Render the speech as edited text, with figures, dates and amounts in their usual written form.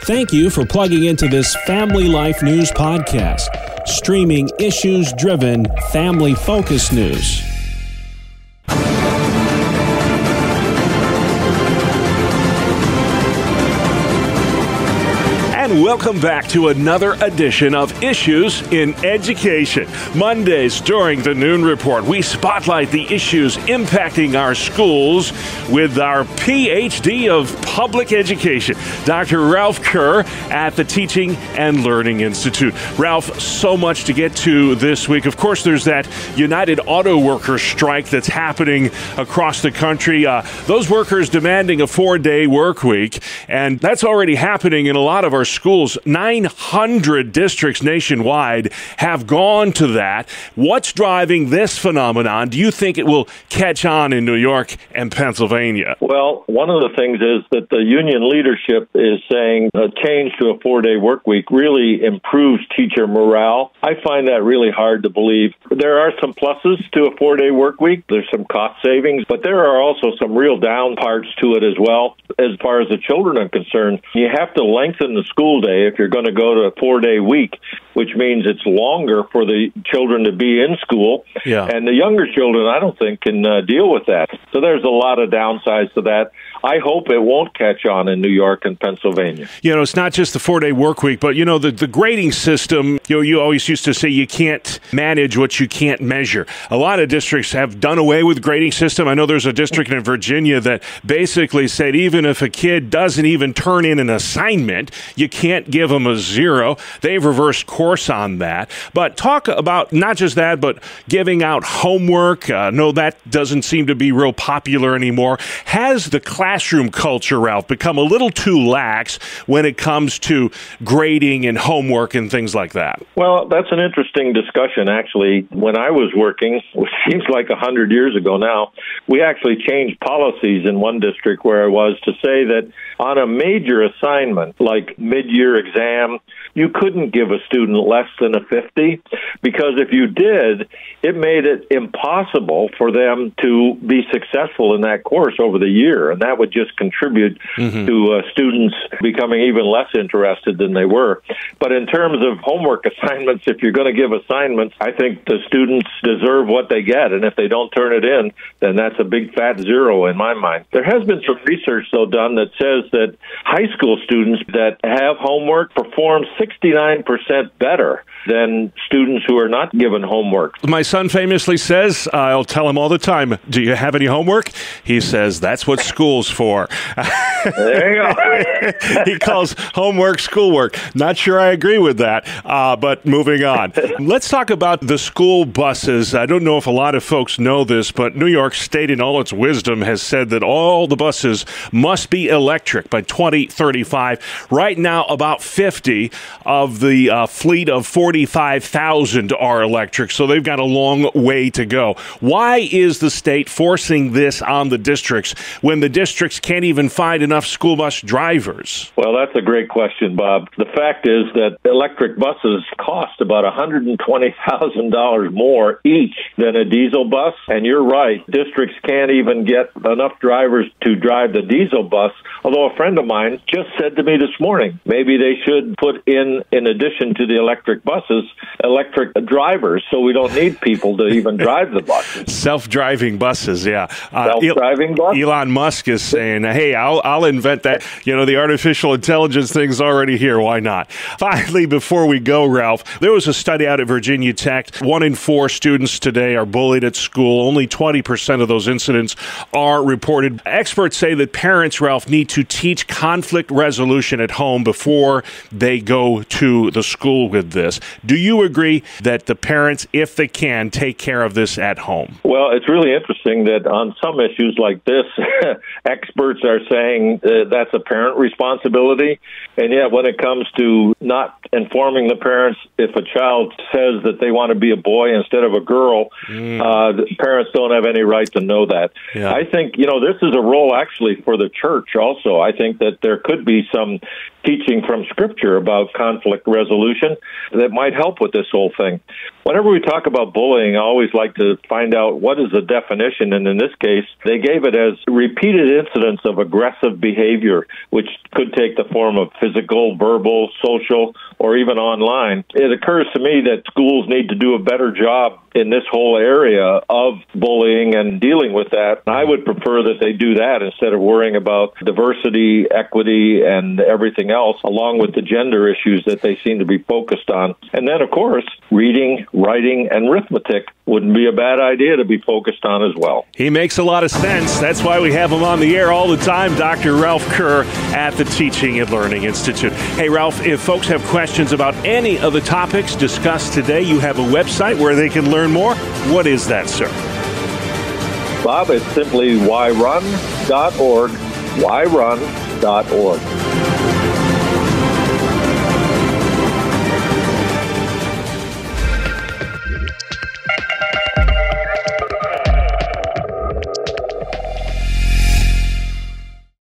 Thank you for plugging into this Family Life News podcast, streaming issues-driven, family-focused news. And welcome back to another edition of Issues in Education. Mondays during the Noon Report, we spotlight the issues impacting our schools with our PhD of Public Education, Dr. Ralph Kerr at the Teaching and Learning Institute. Ralph, so much to get to this week. Of course, there's that United Auto Workers strike that's happening across the country. Those workers demanding a 4-day work week, and that's already happening in a lot of our schools. 900 districts nationwide have gone to that. What's driving this phenomenon? Do you think it will catch on in New York and Pennsylvania? Well, one of the things is that the union leadership is saying a change to a 4-day work week really improves teacher morale. I find that really hard to believe. There are some pluses to a 4-day work week. There's some cost savings, but there are also some real down parts to it as well. As far as the children are concerned, you have to lengthen the school day if you're going to go to a 4-day week, which means it's longer for the children to be in school. Yeah. And the younger children, I don't think, can deal with that. So there's a lot of downsides to that. I hope it won't catch on in New York and Pennsylvania. You know, it's not just the 4-day work week, but, you know, the grading system, you always used to say you can't manage what you can't measure. A lot of districts have done away with the grading system. I know there's a district in Virginia that basically said even if a kid doesn't even turn in an assignment, you can't give them a 0. They've reversed course on that. But talk about not just that, but giving out homework. No, that doesn't seem to be real popular anymore. Has the classroom culture, Ralph, become a little too lax when it comes to grading and homework and things like that? Well, that's an interesting discussion, actually. When I was working, which seems like 100 years ago now, we actually changed policies in one district where I was to say that on a major assignment, like mid-year exam, you couldn't give a student less than a 50, because if you did, it made it impossible for them to be successful in that course over the year, and that would just contribute to students becoming even less interested than they were. But in terms of homework assignments, if you're going to give assignments, I think the students deserve what they get, and if they don't turn it in, then that's a big fat 0 in my mind. There has been some research, though, done that says that high school students that have homework perform 69% better than students who are not given homework. My son famously says, I'll tell him all the time, do you have any homework? He says, that's what school's for. There you go. He calls homework schoolwork. Not sure I agree with that, but moving on. Let's talk about the school buses. I don't know if a lot of folks know this, but New York State, in all its wisdom, has said that all the buses must be electric by 2035. Right now, about 50 of the fleet of 45,000 are electric, so they've got a long way to go. Why is the state forcing this on the districts when the districts can't even find enough school bus drivers? Well, that's a great question, Bob. The fact is that electric buses cost about $120,000 more each than a diesel bus, and you're right, districts can't even get enough drivers to drive the diesel bus, although a friend of mine just said to me this morning, maybe they should put in addition to the electric buses, electric drivers, so we don't need people to even drive the buses. Self-driving buses, yeah. Self-driving buses? Elon Musk is saying, hey, I'll invent that. You know, the artificial intelligence thing's already here. Why not? Finally, before we go, Ralph, there was a study out at Virginia Tech. 1 in 4 students today are bullied at school. Only 20% of those incidents are reported. Experts say that parents, Ralph, need to teach conflict resolution at home before they go to the school with this. Do you agree that the parents, if they can, take care of this at home? Well, it's really interesting that on some issues like this, experts are saying that's a parent responsibility, and yet when it comes to not informing the parents if a child says that they want to be a boy instead of a girl, the parents don't have any right to know that. Yeah. I think, this is a role actually for the church also. I think that there could be some teaching from Scripture about conflict resolution that might help with this whole thing. Whenever we talk about bullying, I always like to find out what is the definition, and in this case, they gave it as repeated incidents of aggressive behavior, which could take the form of physical, verbal, social, or even online. It occurs to me that schools need to do a better job in this whole area of bullying and dealing with that. I would prefer that they do that instead of worrying about diversity, equity, and everything else, along with the gender issues that they seem to be focused on. And then, of course, reading, writing, and arithmetic wouldn't be a bad idea to be focused on as well. He makes a lot of sense. That's why we have him on the air all the time, Dr. Ralph Kerr at the Teaching and Learning Institute. Hey, Ralph, if folks have questions about any of the topics discussed today, you have a website where they can learn more. What is that, sir? Bob, it's simply whyrun.org, whyrun.org.